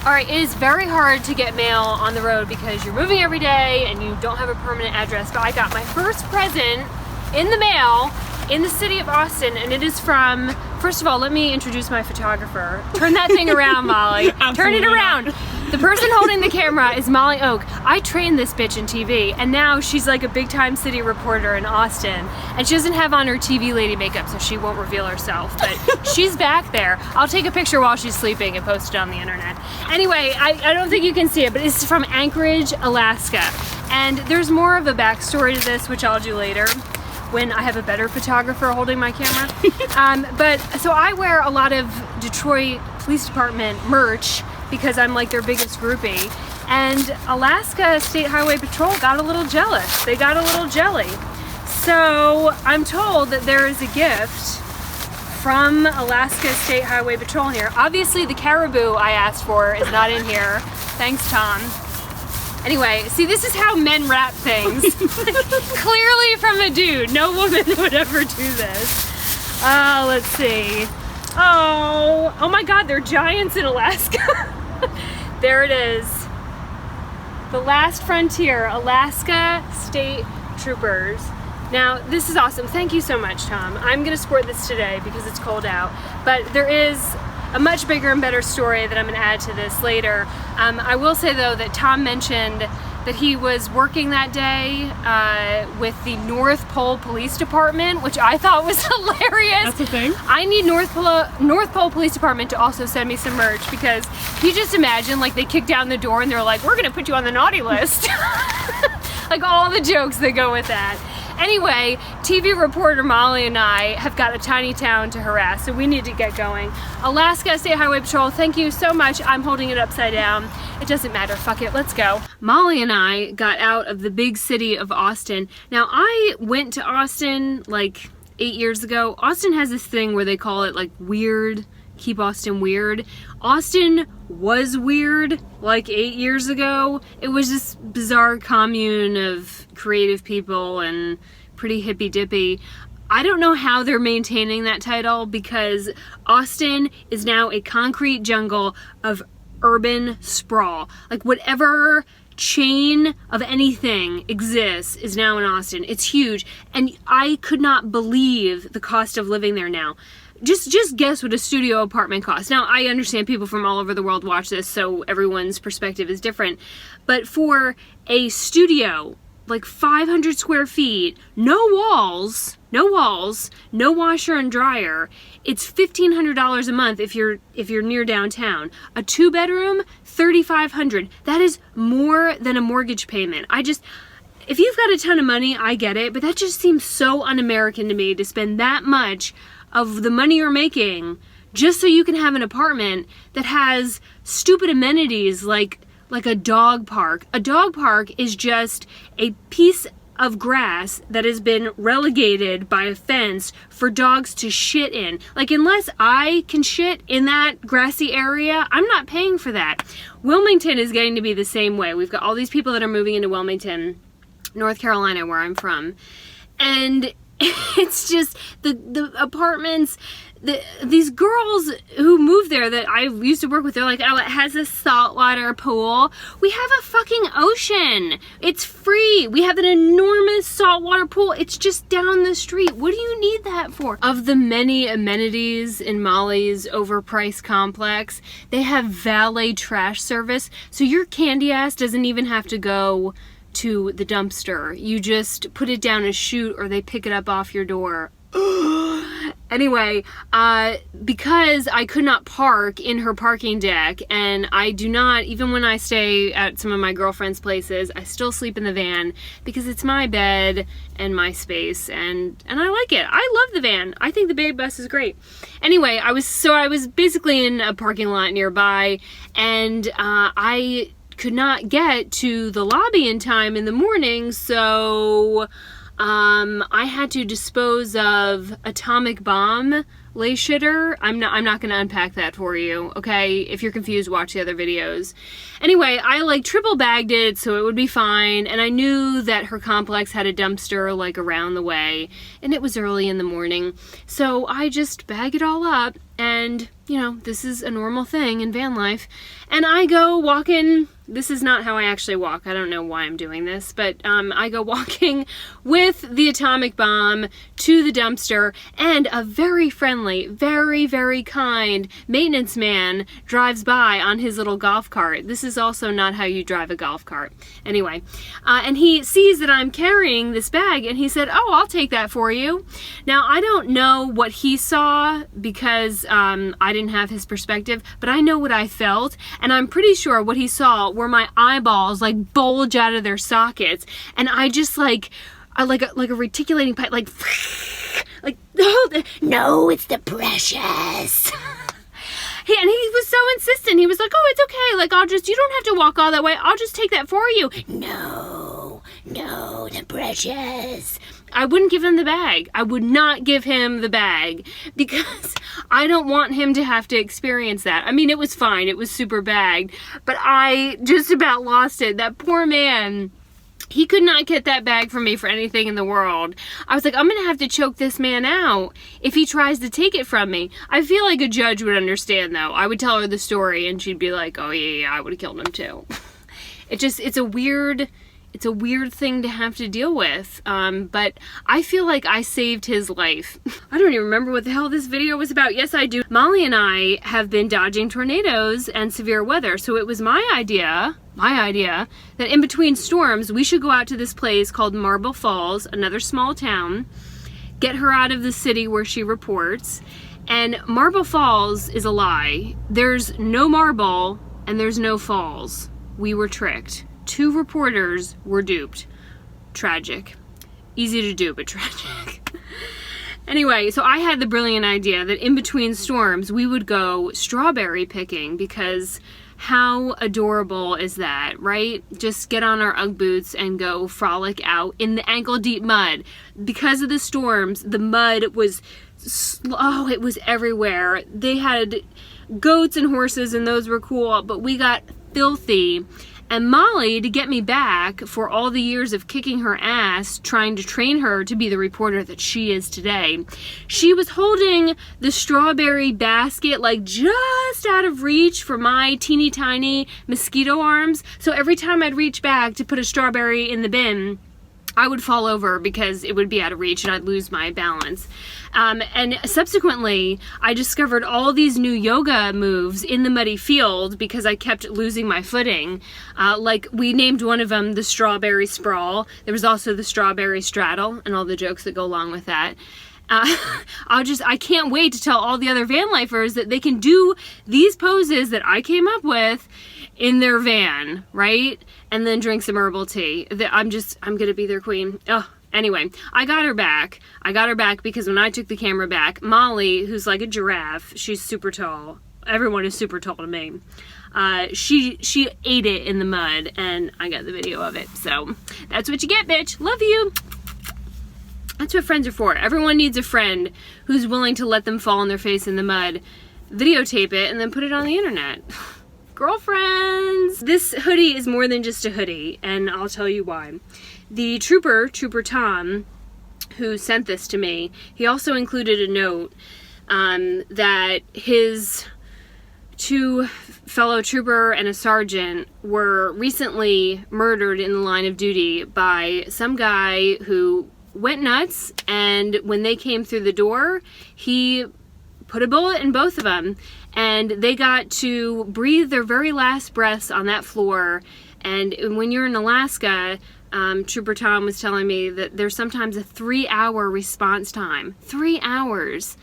Alright, it is very hard to get mail on the road because you're moving every day and you don't have a permanent address, but I got my first present in the mail in the city of Austin, and it is from, first of all, let me introduce my photographer. Turn that thing around, Molly. Turn it around. The person holding the camera is Molly Oak. I trained this bitch in TV, and now she's like a big-time city reporter in Austin, and she doesn't have on her TV lady makeup, so she won't reveal herself, but she's back there. I'll take a picture while she's sleeping and post it on the internet. Anyway, I don't think you can see it, but it's from Anchorage, Alaska, and there's more of a backstory to this, which I'll do later when I have a better photographer holding my camera. But so I wear a lot of Detroit Police Department merch because I'm like their biggest groupie. And Alaska State Highway Patrol got a little jealous. They got a little jelly. So I'm told that there is a gift from Alaska State Highway Patrol here. Obviously the caribou I asked for is not in here. Thanks, Tom. Anyway, see, this is how men wrap things. Clearly from a dude. No woman would ever do this. Let's see. Oh my God, they're giants in Alaska. There it is. The Last Frontier, Alaska State Troopers. Now, this is awesome. Thank you so much, Tom. I'm gonna sport this today because it's cold out, but there is a much bigger and better story that I'm going to add to this later. I will say though that Tom mentioned that he was working that day with the North Pole Police Department, which I thought was hilarious. That's a thing? I need North Pole Police Department to also send me some merch, because you just imagine like they kick down the door and they're like, we're going to put you on the naughty list. Like all the jokes that go with that. Anyway, TV reporter Molly and I have got a tiny town to harass, so we need to get going. Alaska State Highway Patrol, thank you so much. I'm holding it upside down. It doesn't matter, fuck it, let's go. Molly and I got out of the big city of Austin. Now, I went to Austin like 8 years ago. Austin has this thing where they call it like weird, keep Austin weird. Austin was weird like 8 years ago. It was this bizarre commune of creative people and pretty hippy dippy. I don't know how they're maintaining that title, because Austin is now a concrete jungle of urban sprawl. Like whatever chain of anything exists is now in Austin. It's huge, and I could not believe the cost of living there now. Just guess what a studio apartment costs. Now, I understand people from all over the world watch this, so everyone's perspective is different. But for a studio, like 500 square feet, no walls, no washer and dryer, it's $1,500 a month if you're near downtown. A 2-bedroom, $3,500. That is more than a mortgage payment. If you've got a ton of money, I get it, but that just seems so un-American to me, to spend that much of the money you're making just so you can have an apartment that has stupid amenities like a dog park. A dog park is just a piece of grass that has been relegated by a fence for dogs to shit in. Like, unless I can shit in that grassy area, I'm not paying for that. Wilmington is getting to be the same way. We've got all these people that are moving into Wilmington, North Carolina, where I'm from, and it's just the apartments, these girls who move there that I used to work with, they're like, oh, it has a saltwater pool. We have a fucking ocean. It's free. We have an enormous saltwater pool. It's just down the street. What do you need that for? Of the many amenities in Molly's overpriced complex, they have valet trash service, so your candy ass doesn't even have to go to the dumpster. You just put it down a chute, or they pick it up off your door. Anyway, because I could not park in her parking deck, and I do not, even when I stay at some of my girlfriend's places, I still sleep in the van because it's my bed and my space, and I like it. I love the van. I think the Babe Bus is great. Anyway, I was basically in a parking lot nearby, and I could not get to the lobby in time in the morning, so I had to dispose of atomic bomb lay shitter. I'm not gonna unpack that for you, okay? If you're confused, watch the other videos. Anyway, I like triple bagged it so it would be fine, and I knew that her complex had a dumpster like around the way, and it was early in the morning, so I just bag it all up And, you know, this is a normal thing in van life. And I go walking. This is not how I actually walk. I don't know why I'm doing this, but I go walking with the atomic bomb to the dumpster, and a very friendly, very, very kind maintenance man drives by on his little golf cart. This is also not how you drive a golf cart. Anyway, and he sees that I'm carrying this bag, and he said, "Oh, I'll take that for you." Now, I don't know what he saw because I didn't have his perspective, but I know what I felt, and I'm pretty sure what he saw were my eyeballs like bulge out of their sockets, and I just like a reticulating pipe, like no, it's the precious. And he was so insistent. He was like, "Oh, it's okay. Like, you don't have to walk all that way. I'll just take that for you." No, the precious. I wouldn't give him the bag. I would not give him the bag because I don't want him to have to experience that. I mean, it was fine. It was super bagged, but I just about lost it. That poor man. He could not get that bag from me for anything in the world. I was like, I'm going to have to choke this man out if he tries to take it from me. I feel like a judge would understand, though. I would tell her the story, and she'd be like, "Oh, yeah, I would have killed him, too." It's a weird thing to have to deal with. But I feel like I saved his life. I don't even remember what the hell this video was about. Yes, I do. Molly and I have been dodging tornadoes and severe weather, so it was my idea that in between storms, we should go out to this place called Marble Falls, another small town, get her out of the city where she reports. And Marble Falls is a lie. There's no marble and there's no falls. We were tricked. 2 reporters were duped. Tragic. Easy to do, but tragic. Anyway, so I had the brilliant idea that in between storms, we would go strawberry picking, because how adorable is that, right? Just get on our Ugg boots and go frolic out in the ankle-deep mud. Because of the storms, the mud was, it was everywhere. They had goats and horses, and those were cool, but we got filthy. And Molly, to get me back for all the years of kicking her ass, trying to train her to be the reporter that she is today, she was holding the strawberry basket like just out of reach for my teeny tiny mosquito arms. So every time I'd reach back to put a strawberry in the bin, I would fall over because it would be out of reach and I'd lose my balance. And subsequently, I discovered all these new yoga moves in the muddy field because I kept losing my footing. Like, we named one of them the strawberry sprawl. There was also the strawberry straddle and all the jokes that go along with that. I can't wait to tell all the other van lifers that they can do these poses that I came up with in their van, right? And then drink some herbal tea. I'm gonna be their queen. Oh, anyway, I got her back. Because when I took the camera back, Molly, who's like a giraffe, she's super tall. Everyone is super tall to me. She ate it in the mud, and I got the video of it. So that's what you get, bitch. Love you. That's what friends are for. Everyone needs a friend who's willing to let them fall on their face in the mud, videotape it, and then put it on the internet. Girlfriends! This hoodie is more than just a hoodie, and I'll tell you why. The Trooper Tom, who sent this to me, he also included a note that his 2 fellow trooper and a sergeant were recently murdered in the line of duty by some guy who went nuts, and when they came through the door, he put a bullet in both of them, and they got to breathe their very last breaths on that floor. And when you're in Alaska, Trooper Tom was telling me that there's sometimes a 3-hour response time. 3 hours.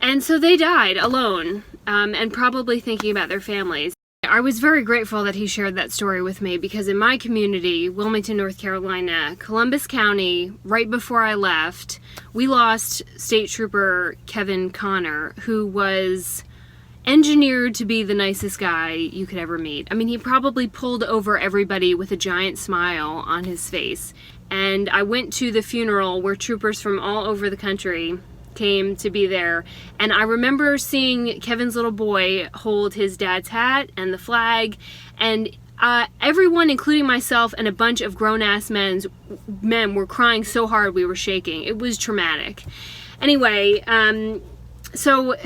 And so they died alone, and probably thinking about their families. I was very grateful that he shared that story with me, because in my community, Wilmington, North Carolina, Columbus County, right before I left, we lost State Trooper Kevin Connor, who was engineered to be the nicest guy you could ever meet. I mean, he probably pulled over everybody with a giant smile on his face. And I went to the funeral where troopers from all over the country came to be there, and I remember seeing Kevin's little boy hold his dad's hat and the flag, and everyone, including myself and a bunch of grown-ass men, were crying so hard we were shaking. It was traumatic. Anyway, So,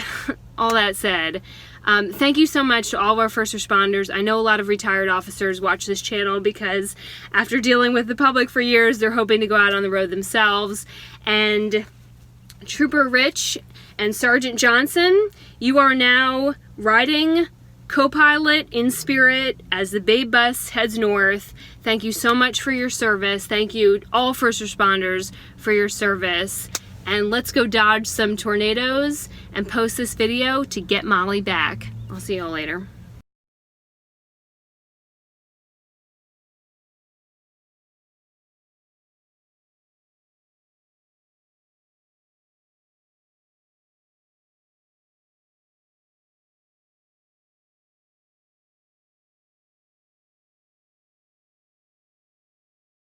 all that said, thank you so much to all of our first responders. I know a lot of retired officers watch this channel because after dealing with the public for years, they're hoping to go out on the road themselves. And Trooper Rich and Sergeant Johnson, you are now riding co-pilot in spirit as the Babe Bus heads north. Thank you so much for your service. Thank you all first responders for your service. And let's go dodge some tornadoes and post this video to get Molly back. I'll see y'all later.